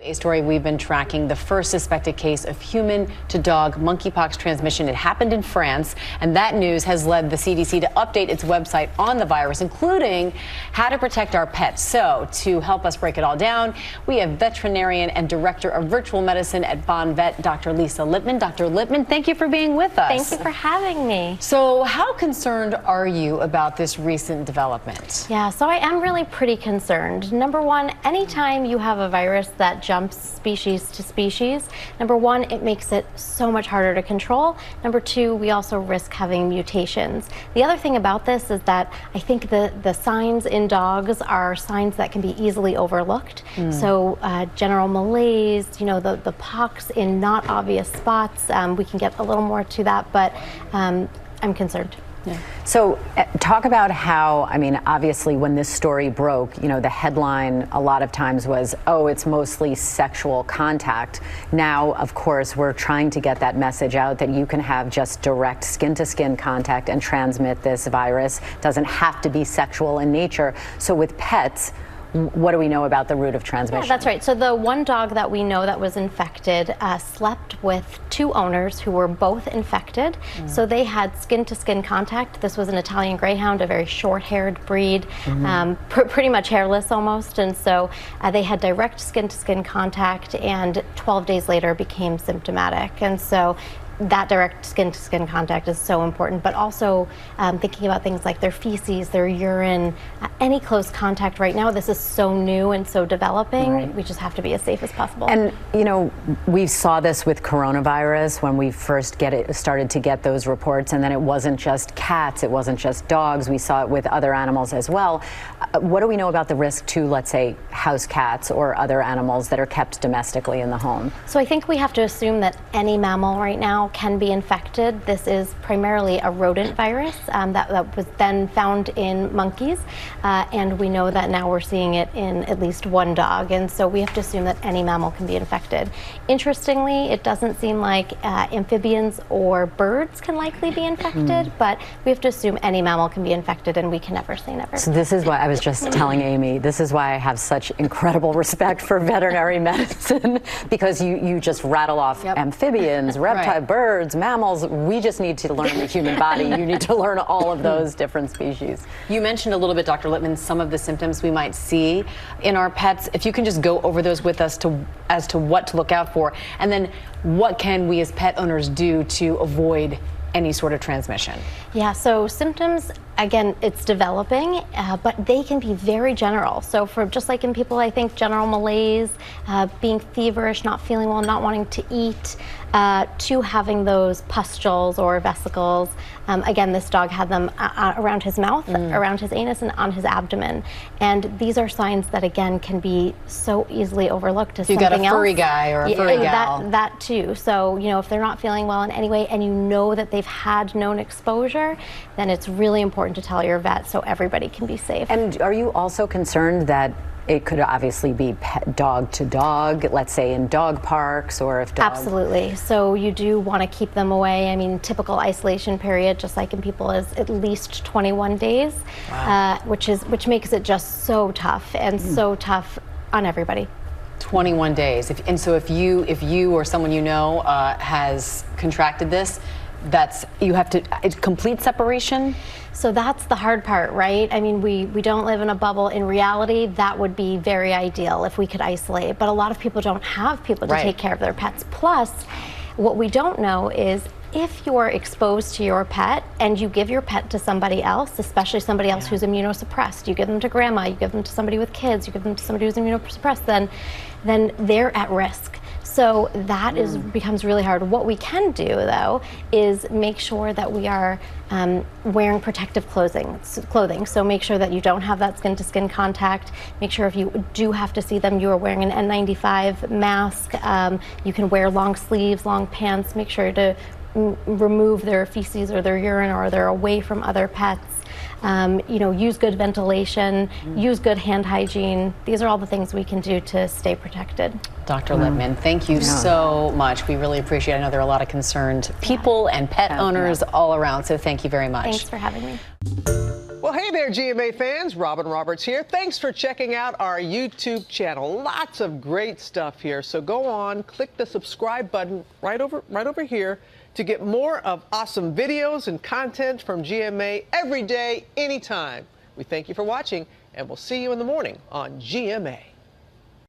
A story we've been tracking, the first suspected case of human-to-dog monkeypox transmission. It happened in France, and that news has led the CDC to update its website on the virus, including how to protect our pets. So, to help us break it all down, we have veterinarian and director of virtual medicine at Bond Vet, Dr. Lisa Lippman. Dr. Lippman, thank you for being with us. Thank you for having me. So, how concerned are you about this recent development? Yeah, so I am really pretty concerned. Number one, anytime you have a virus that jumps species to species, number one, it makes it so much harder to control. Number two, we also risk having mutations. The other thing about this is that I think the signs in dogs are signs that can be easily overlooked. So general malaise, you know, the pox in not obvious spots, we can get a little more to that, but I'm concerned. Yeah. So talk about how, I mean, obviously when this story broke, you know, the headline a lot of times was, oh, it's mostly sexual contact. Now, of course, we're trying to get that message out that you can have just direct skin-to-skin contact and transmit this virus. It doesn't have to be sexual in nature. So with pets, what do we know about the route of transmission? Yeah, that's right. So the one dog that we know that was infected slept with two owners who were both infected. So they had skin-to-skin contact. This was an Italian Greyhound, a very short-haired breed, pretty much hairless almost. And so they had direct skin-to-skin contact, and 12 days later became symptomatic. And so that direct skin-to-skin contact is so important, but also thinking about things like their feces, their urine, any close contact right now. This is so new and so developing. Right. We just have to be as safe as possible. And, you know, we saw this with coronavirus when we first started to get those reports, and then it wasn't just cats, it wasn't just dogs. We saw it with other animals as well. What do we know about the risk to, let's say, house cats or other animals that are kept domestically in the home? So I think we have to assume that any mammal right now can be infected. This is primarily a rodent virus that was then found in monkeys, and we know that now we're seeing it in at least one dog, and so we have to assume that any mammal can be infected. Interestingly, it doesn't seem like amphibians or birds can likely be infected, but we have to assume any mammal can be infected, and we can never say never. So this is why I was just telling Amy, this is why I have such incredible respect for veterinary medicine, because you just rattle off amphibians, reptiles, birds, mammals. We just need to learn the human body. You need to learn all of those different species. You mentioned a little bit, Dr. Lippman, some of the symptoms we might see in our pets. If you can just go over those with us as to what to look out for, and then what can we as pet owners do to avoid any sort of transmission? Yeah, so symptoms, again, it's developing, but they can be very general. So for just like in people, I think general malaise, being feverish, not feeling well, not wanting to eat, to having those pustules or vesicles. Again, this dog had them around his mouth, around his anus, and on his abdomen. And these are signs that, again, can be so easily overlooked as something else. You got a furry guy or a furry gal. That too. So, you know, if they're not feeling well in any way and you know that they've had known exposure, then it's really important to tell your vet so everybody can be safe. And are you also concerned that it could obviously be dog to dog, let's say in dog parks, or if dogs... Absolutely. So you do want to keep them away. I mean, typical isolation period, just like in people, is at least 21 days, which makes it just so tough and so tough on everybody. 21 days. So if you or someone you know has contracted this, it's complete separation? So that's the hard part, right? I mean, we don't live in a bubble. In reality, that would be very ideal if we could isolate, but a lot of people don't have people to take care of their pets. Plus, what we don't know is if you're exposed to your pet and you give your pet to somebody else, especially somebody else who's immunosuppressed, you give them to grandma, you give them to somebody with kids, you give them to somebody who's immunosuppressed, then they're at risk. So that becomes really hard. What we can do, though, is make sure that we are wearing protective clothing. So make sure that you don't have that skin-to-skin contact. Make sure if you do have to see them, you are wearing an N95 mask. You can wear long sleeves, long pants. Make sure to remove their feces or their urine, or they're away from other pets. You know, use good ventilation, use good hand hygiene. These are all the things we can do to stay protected. Dr. Lippman, thank you so much. We really appreciate it. I know there are a lot of concerned people and pet owners all around, so thank you very much. Thanks for having me. Well, hey Hey there, GMA fans. Robin Roberts here. Thanks for checking out our YouTube channel. Lots of great stuff here. So go on, click the subscribe button right over here to get more of awesome videos and content from GMA every day, anytime. We thank you for watching, and we'll see you in the morning on GMA.